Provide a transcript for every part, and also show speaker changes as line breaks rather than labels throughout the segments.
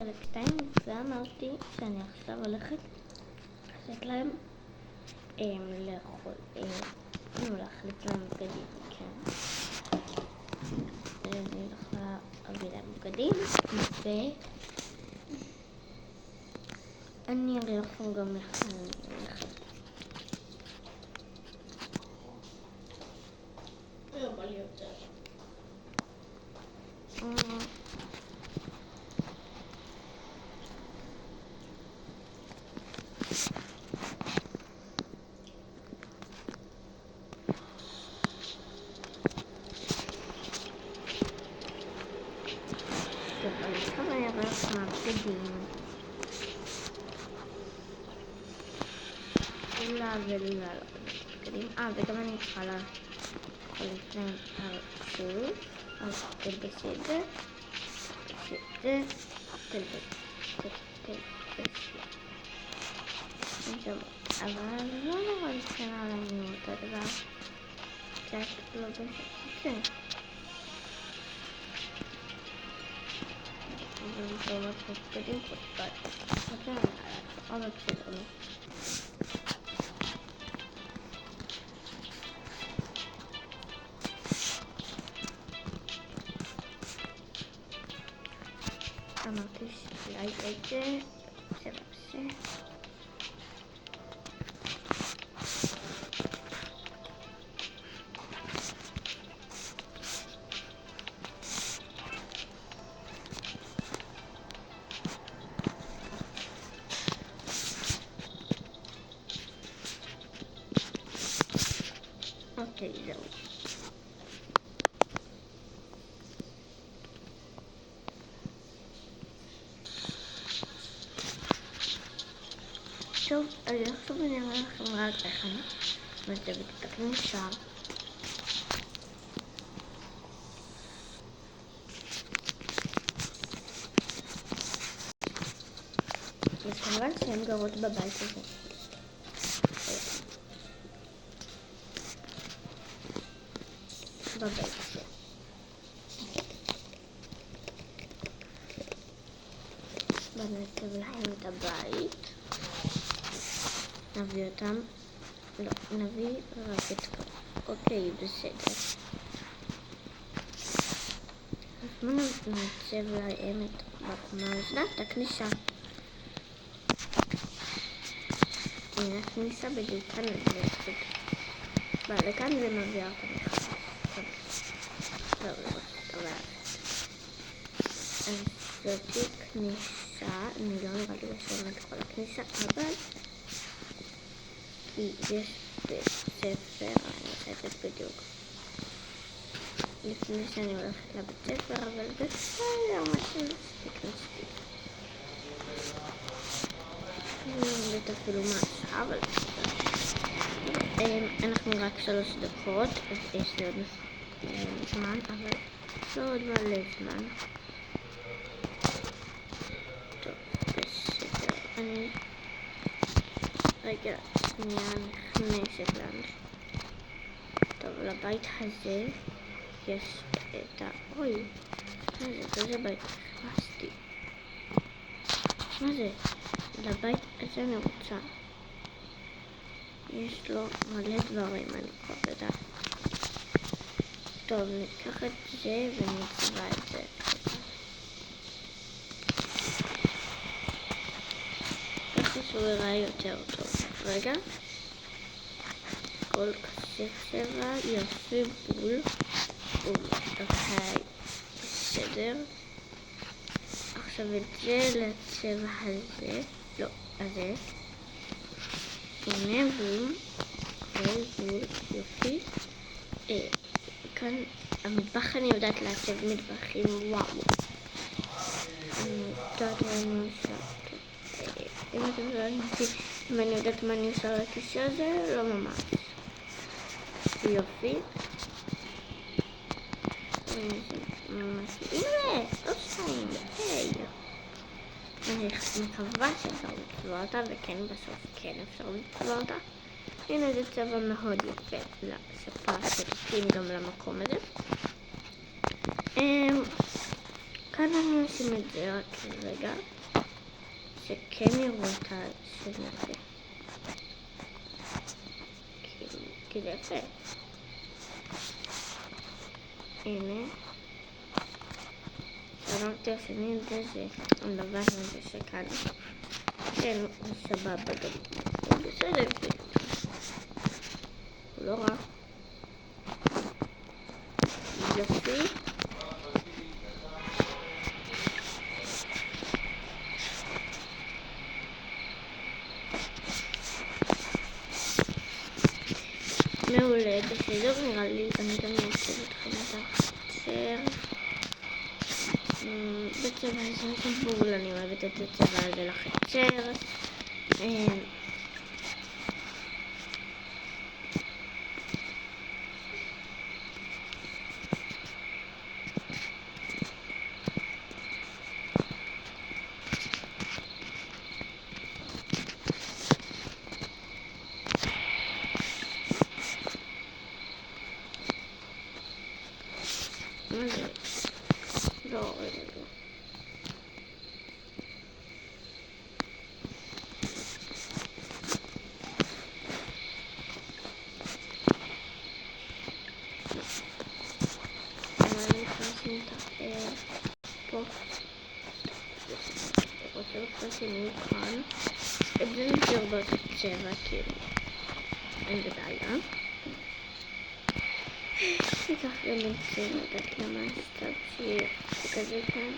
חלק 2, ואמרתי שאני עכשיו הולכת לתת להם לאכול, להחליט להם בגדים, כן. אני יכולה להביא להם בגדים, ואני אראה לכם גם איך אני הולכת. לא בא לי יותר. אבל עכשיו אני אראה לכם הבגדים. ולולה בגדים. וגם אני צריכה לאכול לפני הרצות. אז תלבש את זה. אבל לא נורא לבחינה עלינו אותו דבר. קצת לא בסדר. זה לא בגדים חוצפת. אבל בסדר. אמרתי שאולי את זה, אוקיי, זהו. טוב, אז עכשיו אני אראה לכם רק איך אני מצבת את הכניסה. אז כמובן שהן גרות בבית הזה. בבית הזה. בנצב להם את הבית. נביא אותם. לא, נביא רק את כל. אוקיי, בסדר. אז בואו נצב להם את בקומה הזאת, את הכניסה. הנה הכניסה בדיוק כאן נביא בא לכאן ומביאה אותם מחדש. טוב, אבל אז זאתי כניסה, אני לא נראה לי לשם את כל הכניסה, אבל כי יש בית ספר, אני עושה את זה בדיוק לפני שאני הולכת לבית ספר, אבל בסדר, משהו מספיק מספיק. לא יודעת אפילו מה השעה, אבל אנחנו רק 3 דקות, אז יש לי עוד זמן, אבל לא עוד מלא זמן. טוב, בסדר, אני רגע שנייה נכנסת לנו. טוב, לבית הזה יש את אוי, מה זה? איזה בית נכנסתי? מה זה? לבית הזה אני רוצה. יש לו מלא דברים, אני כבר יודעת. טוב, ניקח את זה ונצבע את זה. ככה שהוא יראה יותר טוב. רגע. כל כזה צבע יפה בול. אוקיי, בסדר. עכשיו את זה לצבע הזה. לא, הזה. הנה בול. בול, יופי. כאן המטבח אני יודעת לעצב מטבחים, וואו. אני יודעת מה אני עושה. אם אתם שואלים אותי אם אני יודעת מה אני עושה לכיסא הזה, לא ממש. יופי. הנה, לא שתיים, היי. אני מקווה שאפשר לצבוע אותה, וכן בסוף כן אפשר לצבוע אותה. הנה זה צבע מאוד יפה לספה שתתאים גם למקום הזה. כאן אני אשים את זה רק רגע, שכן יראו את השם הזה. כי זה יפה. הנה. אמרתי השני את זה הלבן הזה שכאן. כן, הוא סבבה גם. הוא בסדר. הוא לא רע. יופי. מעולה, בסדר, נראה לי, אני גם אעצב אתכם את החצר. בצבע הזה כבול, אני אוהבת את הצבע הזה לחצר. מה זה? לא, רגע, לא. אני נכנסים פה. רוצה לפרסים יהיו כאן. את זה נשאר באותו צבע, כאילו. אין בבעיה. ניקח גם את זה, יודעת למה הסתיו שיהיה כזה כאן.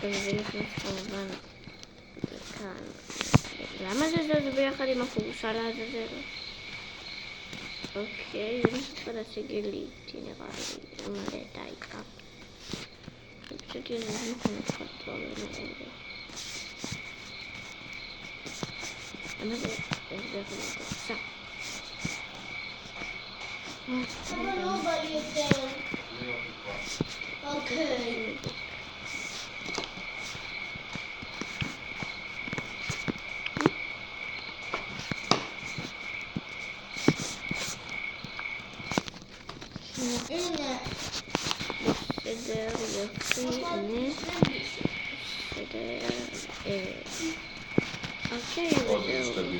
וזה נכנס כמובן לכאן. למה זה זז ביחד עם הכורסה לעזאזל? אוקיי, זה משהו חדש שגיליתי, נראה לי, מלא את העיקר. זה פשוט יזז מכאן את כל דברים האלה. למה זה יזז עם הכורסה?
אבל לא בא לי יותר. אוקיי. הנה.
בסדר, יופי, הנה. בסדר. אוקיי, וזהו.